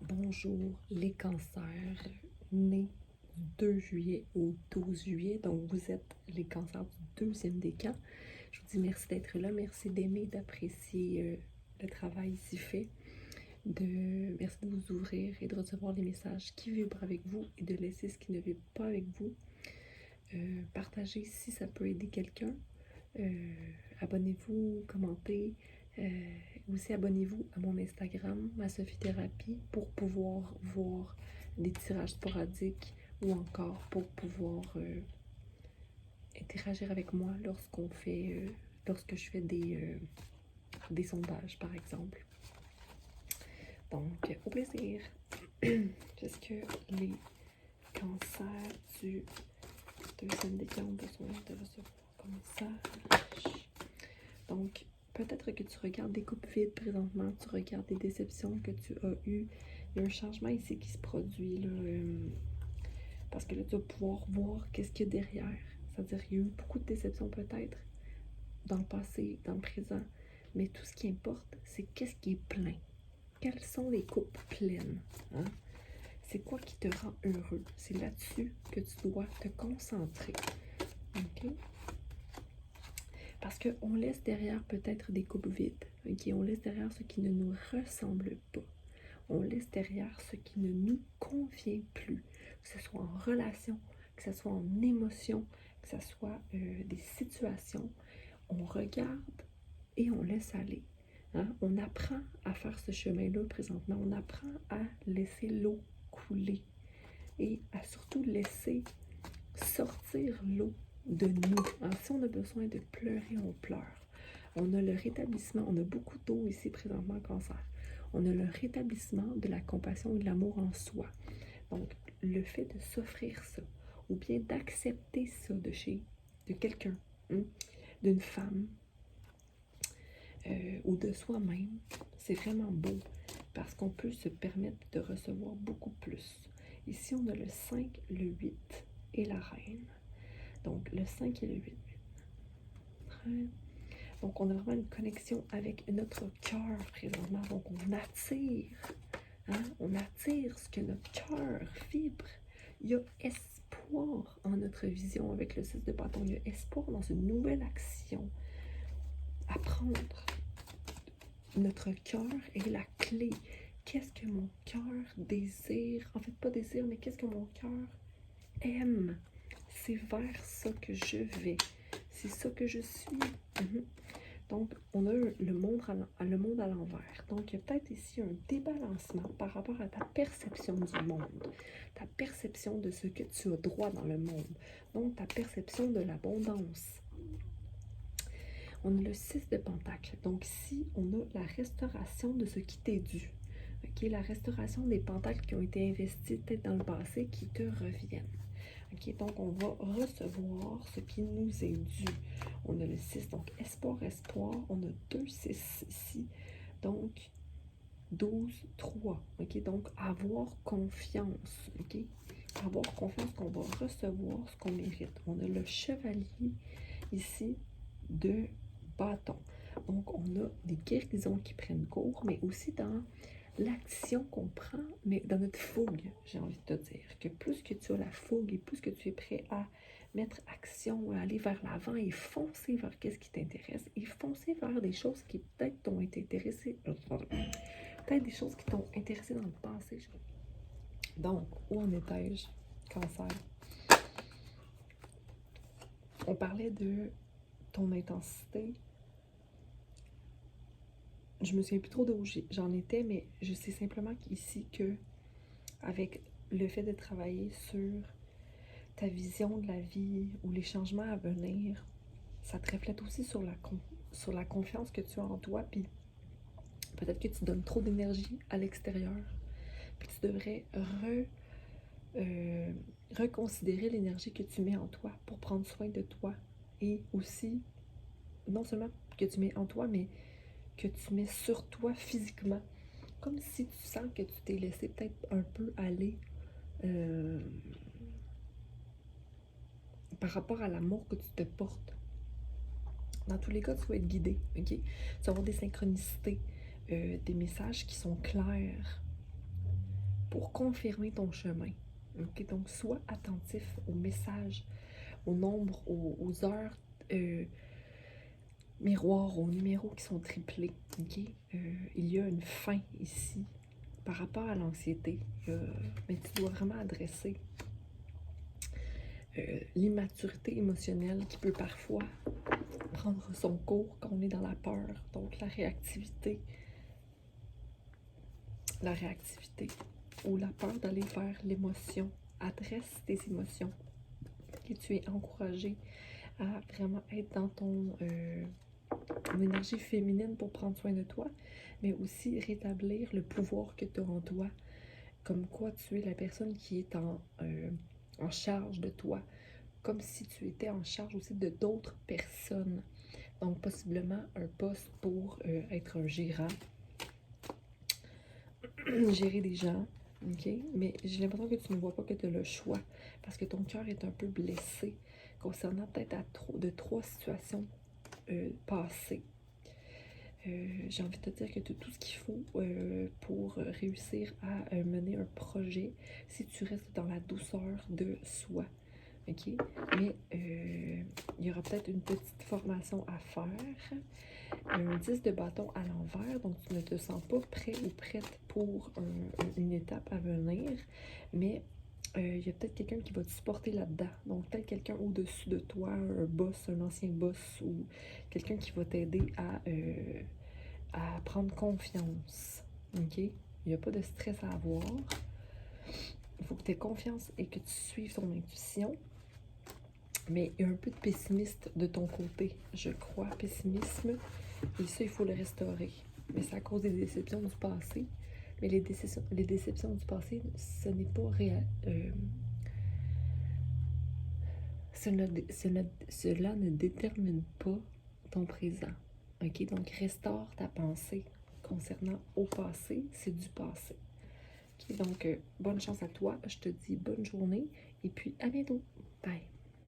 Bonjour les cancers nés du 2 juillet au 12 juillet. Donc vous êtes les cancers du deuxième décan. Je vous dis merci d'être là, merci d'aimer, d'apprécier le travail ici fait. Merci de vous ouvrir et de recevoir les messages qui vibrent avec vous et de laisser ce qui ne vibre pas avec vous. Partagez si ça peut aider quelqu'un. Abonnez-vous, commentez. Aussi, abonnez-vous à mon Instagram, ma Sophie Thérapie, pour pouvoir voir des tirages sporadiques ou encore pour pouvoir interagir avec moi lorsque je fais des sondages, par exemple. Donc, au plaisir. Est-ce que les cancers du deuxième décan ont besoin de recevoir comme message? Donc, peut-être que tu regardes des coupes vides présentement, tu regardes des déceptions que tu as eues. Il y a un changement ici qui se produit, là, parce que là, tu vas pouvoir voir qu'est-ce qu'il y a derrière. C'est-à-dire qu'il y a eu beaucoup de déceptions peut-être dans le passé, dans le présent, mais tout ce qui importe, c'est qu'est-ce qui est plein. Quelles sont les coupes pleines? Hein? C'est quoi qui te rend heureux? C'est là-dessus que tu dois te concentrer. OK? Parce qu'on laisse derrière peut-être des coupes vides. Okay? On laisse derrière ce qui ne nous ressemble pas. On laisse derrière ce qui ne nous convient plus. Que ce soit en relation, que ce soit en émotion, que ce soit des situations. On regarde et on laisse aller. Hein? On apprend à faire ce chemin-là présentement. On apprend à laisser l'eau couler et à surtout laisser sortir l'eau de nous. Hein? Si on a besoin de pleurer, on pleure. On a le rétablissement, on a beaucoup d'eau ici présentement en cancer. On a le rétablissement de la compassion et de l'amour en soi. Donc, le fait de s'offrir ça, ou bien d'accepter ça de quelqu'un, hein, d'une femme, ou de soi-même, c'est vraiment beau parce qu'on peut se permettre de recevoir beaucoup plus. Ici, on a le 5, le 8 et la reine. Donc, le 5 et le 8. Donc, on a vraiment une connexion avec notre cœur présentement. Donc, on attire. Hein? On attire ce que notre cœur vibre. Il y a espoir en notre vision avec le 6 de bâton. Il y a espoir dans une nouvelle action à prendre. Notre cœur est la clé. Qu'est-ce que mon cœur désire? En fait, pas désire, mais qu'est-ce que mon cœur aime? C'est vers ça que je vais. C'est ça que je suis. Donc, on a le monde à l'envers. Donc, il y a peut-être ici un débalancement par rapport à ta perception du monde, ta perception de ce que tu as droit dans le monde, donc ta perception de l'abondance. On a le 6 de Pentacle. Donc, ici, on a la restauration de ce qui t'est dû. Okay? La restauration des pentacles qui ont été investis peut-être dans le passé qui te reviennent. Okay? Donc, on va recevoir ce qui nous est dû. On a le 6, donc espoir, espoir. On a 2 6 ici. Donc, 12, 3. Okay? Donc, avoir confiance. Okay? Avoir confiance qu'on va recevoir ce qu'on mérite. On a le chevalier ici de bâton. Donc, on a des guérisons qui prennent cours, mais aussi dans l'action qu'on prend, mais dans notre fougue, j'ai envie de te dire, que plus que tu as la fougue et plus que tu es prêt à mettre action, à aller vers l'avant et foncer vers qu'est-ce qui t'intéresse et foncer vers des choses qui peut-être t'ont été intéressées, peut-être des choses qui t'ont intéressé dans le passé. Donc, où en étais-je? Cancer. On parlait de ton intensité. Je me souviens plus trop d'où j'en étais, mais je sais simplement qu'ici, avec le fait de travailler sur ta vision de la vie ou les changements à venir, ça te reflète aussi sur la confiance que tu as en toi, puis peut-être que tu donnes trop d'énergie à l'extérieur, puis tu devrais reconsidérer l'énergie que tu mets en toi pour prendre soin de toi, et aussi, non seulement que tu mets en toi, mais que tu mets sur toi physiquement. Comme si tu sens que tu t'es laissé peut-être un peu aller par rapport à l'amour que tu te portes. Dans tous les cas, tu vas être guidé, ok? Tu vas avoir des synchronicités, des messages qui sont clairs. pour confirmer ton chemin. Okay? Donc, sois attentif aux messages, au nombre, aux heures miroirs, aux numéros qui sont triplés. Okay? Il y a une fin ici par rapport à l'anxiété, mais tu dois vraiment adresser l'immaturité émotionnelle qui peut parfois prendre son cours quand on est dans la peur. Donc la réactivité ou la peur d'aller vers l'émotion. Adresse tes émotions et tu es encouragé à vraiment être dans ton énergie féminine pour prendre soin de toi, mais aussi rétablir le pouvoir que tu as en toi, comme quoi tu es la personne qui est en charge de toi, comme si tu étais en charge aussi de d'autres personnes. Donc possiblement un poste pour être un gérant, gérer des gens, ok? Mais j'ai l'impression que tu ne vois pas que tu as le choix, parce que ton cœur est un peu blessé concernant peut-être de 3 situations passées. J'ai envie de te dire que tu as tout ce qu'il faut pour réussir à mener un projet si tu restes dans la douceur de soi. OK? Mais il y aura peut-être une petite formation à faire. Un 10 de bâton à l'envers, donc tu ne te sens pas prêt ou prête pour une étape à venir, mais il y a peut-être quelqu'un qui va te supporter là-dedans. Donc peut-être quelqu'un au-dessus de toi, un boss, un ancien boss, ou quelqu'un qui va t'aider à prendre confiance. OK? Il n'y a pas de stress à avoir. Il faut que tu aies confiance et que tu suives ton intuition. Mais il y a un peu de pessimiste de ton côté, je crois, pessimisme. Et ça, il faut le restaurer. Mais c'est à cause des déceptions du passé. Mais les déceptions du passé, ce n'est pas réel. Cela ne détermine pas ton présent. OK? Donc, restaure ta pensée concernant au passé, c'est du passé. OK? Donc, bonne chance à toi. Je te dis bonne journée et puis à bientôt. Bye!